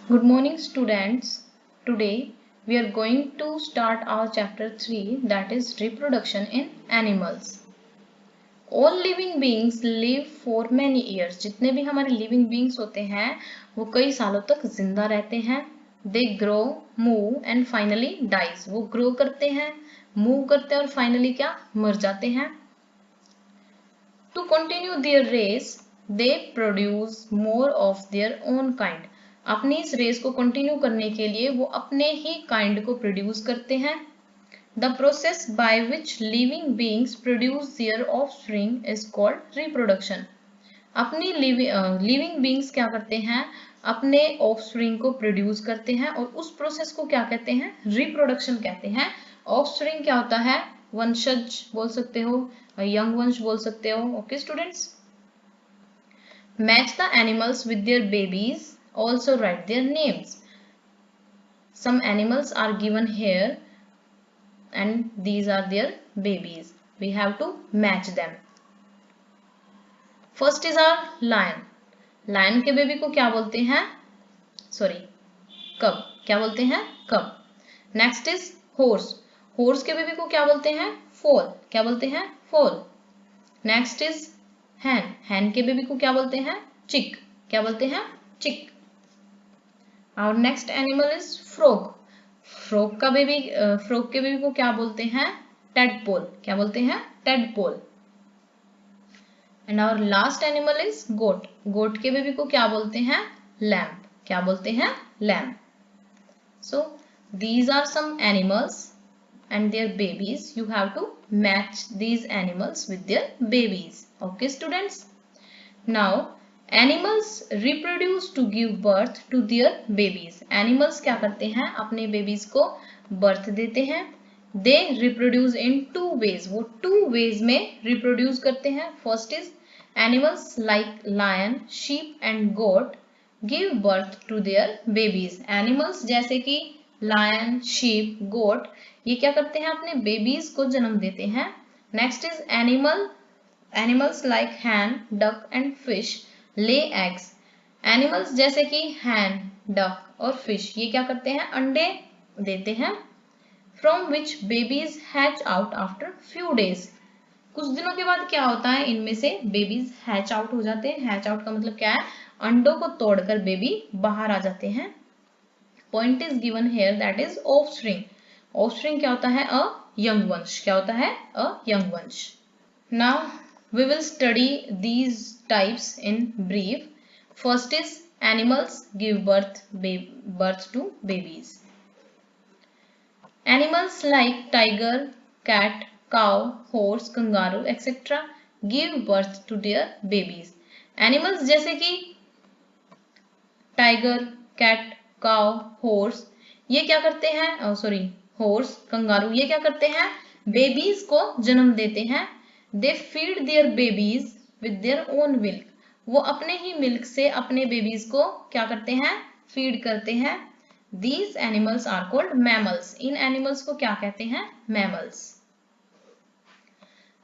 Good morning students. Today we are going to start our chapter 3, that is reproduction in animals. All living beings live for many years. जितने भी हमारे living beings होते हैं वो कई सालों तक जिंदा रहते हैं. They grow, move and finally dies. वो grow करते हैं, move करते हैं और finally क्या मर जाते हैं. To continue their race, they produce more of their own kind. अपनी इस रेस को कंटिन्यू करने के लिए वो अपने ही काइंड को प्रोड्यूस करते हैं. The process by which living beings produce their offspring is called reproduction. अपनी लिविंग बीइंग्स क्या करते हैं, अपने ऑफस्प्रिंग को प्रोड्यूस करते हैं और उस प्रोसेस को क्या कहते हैं, रिप्रोडक्शन कहते हैं. ऑफस्प्रिंग क्या होता है, वंशज बोल सकते हो, यंग वंश बोल सकते हो. Okay students. Match the animals with their babies. Also write their names. Some animals are given here and these are their babies. We have to match them. First is our lion. Lion के baby को क्या बोलते हैं, कब. क्या बोलते हैं, कब. Next is horse. Horse के बेबी को क्या बोलते हैं, foal. क्या बोलते हैं, foal. Next is hen. Hen के बेबी को क्या बोलते हैं, chick. क्या बोलते हैं, chick. Our next animal is frog. Frog के बेबी को क्या बोलते हैं, tadpole. क्या बोलते हैं, tadpole. And our last animal is goat. Goat के बेबी को क्या बोलते हैं, lamb. क्या बोलते हैं, lamb. So these are some animals and their babies. You have to match these animals with their babies. Okay students. Now animals reproduce to give birth to their babies. Animals क्या करते हैं, अपने babies को birth देते हैं. They reproduce in two ways. वो two ways में reproduce करते हैं. First is animals like lion, sheep and goat give birth to their babies. Animals जैसे कि लायन, शीप, गोट ये क्या करते हैं, अपने बेबीज को जन्म देते हैं. Next is animals like hen, duck and fish lay eggs. Animals जैसे कि हैन, डक और फिश ये क्या करते हैं, अंडे देते हैं. From which babies hatch out after few days. कुछ दिनों के बाद क्या होता है, इनमें से बेबीज हैच आउट हो जाते हैं. हैच आउट का मतलब क्या है, अंडों को तोड़कर बेबी बाहर आ जाते हैं. Point is given here, that is offspring. Offspring क्या होता है, अ यंग वंश. क्या होता है, अ यंग वंश. Now we will study these types in brief. First is animals give birth to babies. Animals like tiger, cat, cow, horse, kangaroo etc. give birth to their babies. Animals जैसे कि tiger, cat, cow, horse ये क्या करते हैं, horse, kangaroo ये क्या करते हैं, बेबीज को जन्म देते हैं. They feed their babies with their own milk. वो अपने ही मिल्क से अपने बेबीज को क्या करते हैं, फीड करते हैं. These animals are called mammals. In animals को क्या कहते हैं, mammals.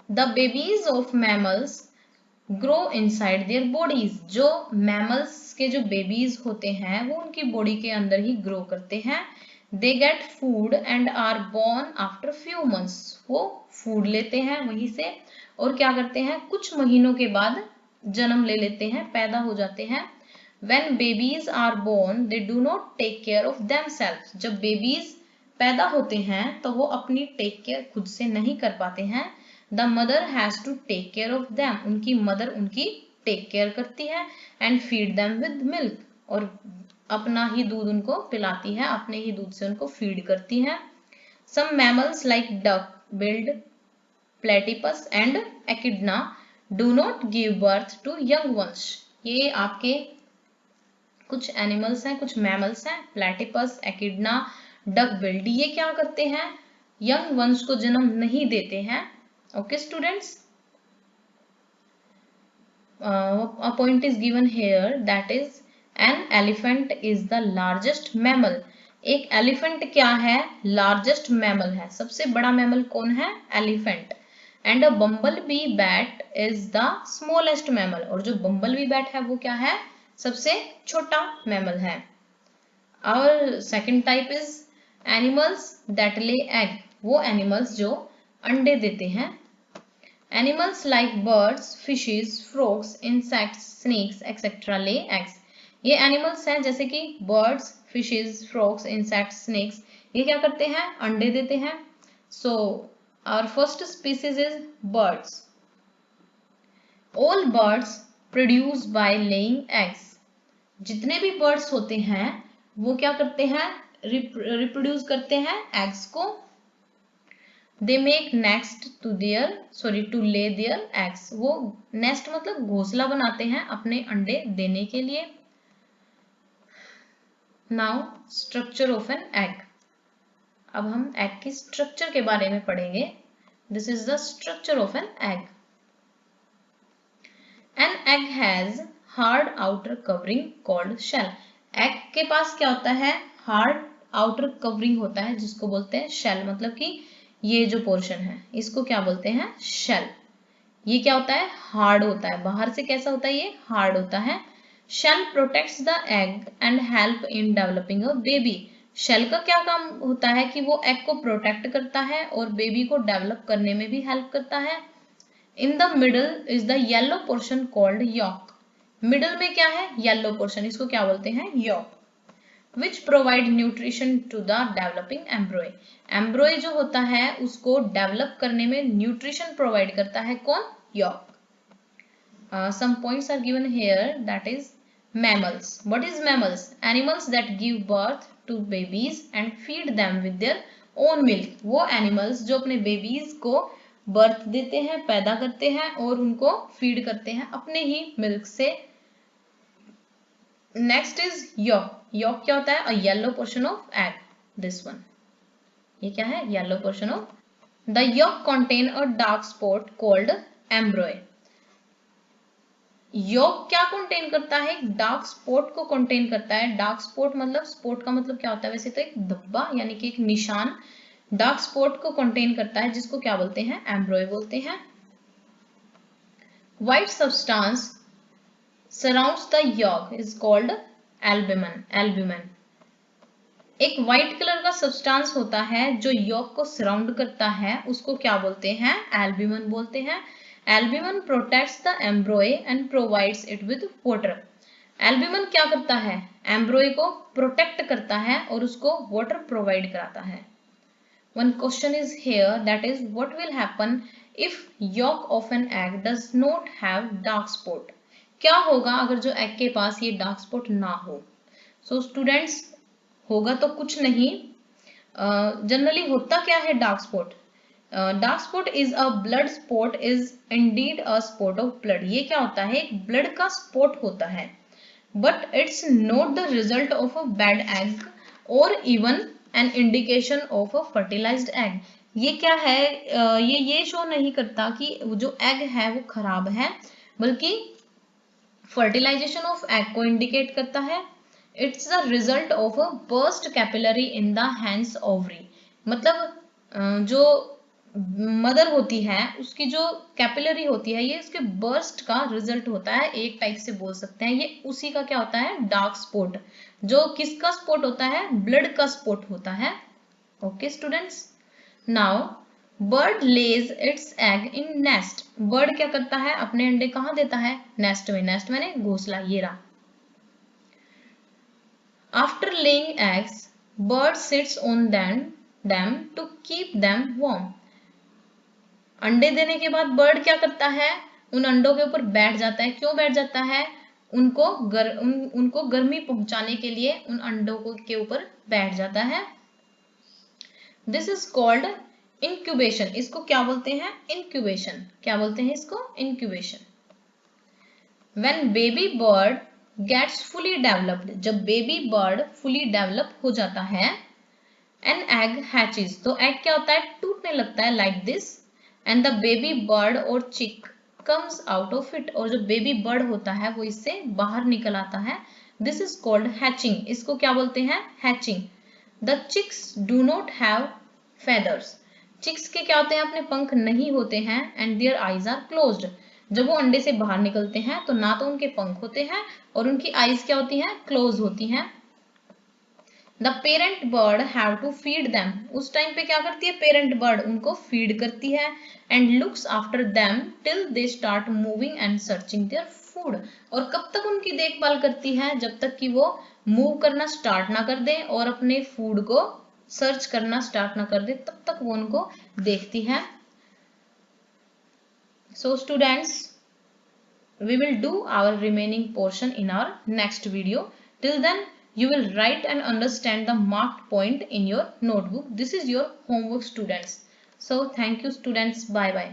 The babies of mammals grow inside their bodies. जो mammals के जो बेबीज होते हैं वो उनकी बॉडी के अंदर ही ग्रो करते हैं. They get food and are born after few months. वो फूड लेते हैं वहीं से और क्या करते हैं, कुछ महीनों के बाद जन्म ले लेते हैं, पैदा हो जाते हैं. When babies are born, they do not take care of themselves. जब बेबीज पैदा होते हैं तो वो अपनी टेक केयर खुद से नहीं कर पाते हैं. The mother has to take care of them. उनकी मदर उनकी टेक केयर करती है. And feed them with milk. और अपना ही दूध उनको पिलाती है, अपने ही दूध से उनको फीड करती है. Some mammals like duck, build, platypus and echidna do not give birth to young ones. ये आपके कुछ एनिमल्स हैं, कुछ मैमल्स हैं. प्लेटिपस, एकिडना, डक बिल्ड ये क्या करते हैं, यंग वंश को जन्म नहीं देते हैं. Okay students. a point is given here, that is an elephant is the largest mammal. एक एलिफेंट क्या है, लार्जेस्ट मैमल है, सबसे बड़ा मैमल कौन है, elephant. And a bumble B bat is the smallest mammal. और जो बम्बल बी बैट है वो क्या है, सबसे छोटा मैमल है. और second type is animals that lay egg, वो एनिमल्स जो अंडे देते हैं। Animals like birds, fishes, frogs, insects, snakes etcetera lay eggs. ये एनिमल्स हैं जैसे कि birds, fishes, frogs, insects, snakes, ये क्या करते हैं, अंडे देते हैं। So our first species is birds. All birds produce by laying eggs. जितने भी बर्ड्स होते हैं वो क्या करते हैं, रिप्रोड्यूस करते हैं एग्स को। They make nest to lay their eggs. वो नेस्ट मतलब घोंसला बनाते हैं अपने अंडे देने के लिए। Now structure of an egg. अब हम एग की स्ट्रक्चर के बारे में पढ़ेंगे। This is the structure of an egg. An egg has hard outer covering called shell. Egg के पास क्या होता है, हार्ड आउटर कवरिंग होता है जिसको बोलते हैं शेल। मतलब कि ये जो पोर्शन है इसको क्या बोलते हैं, शेल। ये क्या होता है, हार्ड होता है। बाहर से कैसा होता है, ये हार्ड होता है। Shell protects the egg and help in developing a baby. Shell का क्या काम होता है कि वो एग को प्रोटेक्ट करता है और बेबी को डेवलप करने में भी हेल्प करता है। In the middle is the yellow portion called yolk. Middle में क्या है, येलो पोर्शन, इसको क्या बोलते हैं, yolk. Which provide nutrition to the developing embryo. Embryo जो होता है उसको डेवलप करने में न्यूट्रिशन प्रोवाइड करता है कौन, York. Some points are given here, that is mammals. What is mammals? Animals that give birth to babies and feed them with their own milk. वो animals जो अपने babies को birth देते हैं, पैदा करते हैं और उनको feed करते हैं अपने ही milk से। Next is yolk. Yolk क्या होता है, a yellow portion of egg. This one. ये क्या है, yellow portion of. The yolk contain a dark spot called embryo. Yolk क्या कंटेन करता है, डार्क स्पॉट को कंटेन करता है। डार्क स्पॉट मतलब, स्पॉट का मतलब क्या होता है वैसे तो, एक धब्बा यानी कि एक निशान। डार्क स्पॉट को कंटेन करता है जिसको क्या बोलते हैं, एम्ब्रॉय बोलते हैं। White substance surrounds the yolk is called albumin. Albumin एक व्हाइट कलर का सब्सटेंस होता है जो यॉक को सराउंड करता है, उसको क्या बोलते हैं, एल्ब्यूमिन बोलते हैं। Albumin protects the embryo and provides it with water. Albumin क्या करता है, embryo को protect करता है और उसको water provide कराता है। One question is here, that is what will happen if yolk of an egg does not have dark spot. क्या होगा अगर जो egg के पास ये dark spot ना हो। So students, होगा तो कुछ नहीं, जनरली होता क्या है dark spot। Dark spot is a blood spot, is indeed a spot of blood. ये क्या होता है, एक ब्लड का स्पॉट होता है, but it's not the result of a bad egg और even an indication of a fertilised egg. ये क्या है, ये शो नहीं करता कि जो एग है वो खराब है, बल्कि फर्टिलाइजेशन ऑफ एग को इंडिकेट करता है। It's the result of a burst capillary in the hands ovary. मतलब जो मदर होती है उसकी जो कैपिलरी होती है ये उसके बर्स्ट का रिजल्ट होता है, एक टाइप से बोल सकते हैं। ये उसी का क्या होता है, डार्क स्पॉट। जो किसका स्पॉट होता है, ब्लड का स्पॉट होता है। Okay students, now bird Lay's it's egg in nest. Bird क्या करता है, अपने अंडे कहाँ देता है, नेस्ट में। नेस्ट मैंने घोंसला, ये रहा। After laying eggs bird sits on them to keep them warm. अंडे देने के बाद बर्ड क्या करता है, उन अंडों के ऊपर बैठ जाता है। क्यों बैठ जाता है, उनको गर्मी पहुंचाने के लिए उन अंडों के ऊपर बैठ जाता है। This is called incubation. इसको क्या बोलते हैं, इंक्यूबेशन। क्या बोलते हैं इसको, incubation. When baby bird gets fully developed, जब बेबी बर्ड फुली डेवलप हो जाता है, एन एग हैचेस, तो एग क्या होता है, टूटने लगता है, like this, and the baby bird और chick comes out of it, और जो बेबी बर्ड होता है वो इससे बाहर निकल आता है। This is called hatching. इसको क्या बोलते हैं, hatching. The chicks do not have feathers. Chicks के क्या होते हैं, अपने पंख नहीं होते हैं, and their eyes are closed. जब वो अंडे से बाहर निकलते हैं तो ना तो उनके पंख होते हैं और उनकी आईज क्या होती हैं, क्लोज होती हैं। The parent bird have to feed them, उस टाइम पे क्या करती है पेरेंट बर्ड, उनको फीड करती है, and looks after them till they start moving and searching their food, और कब तक उनकी देखभाल करती है, जब तक कि वो मूव करना स्टार्ट ना कर दे और अपने फूड को सर्च करना स्टार्ट ना कर दे, तब तक वो उनको देखती है. So students, we will do our remaining portion in our next video. Till then, you will write and understand the marked point in your notebook. This is your homework, students. So thank you students. Bye bye.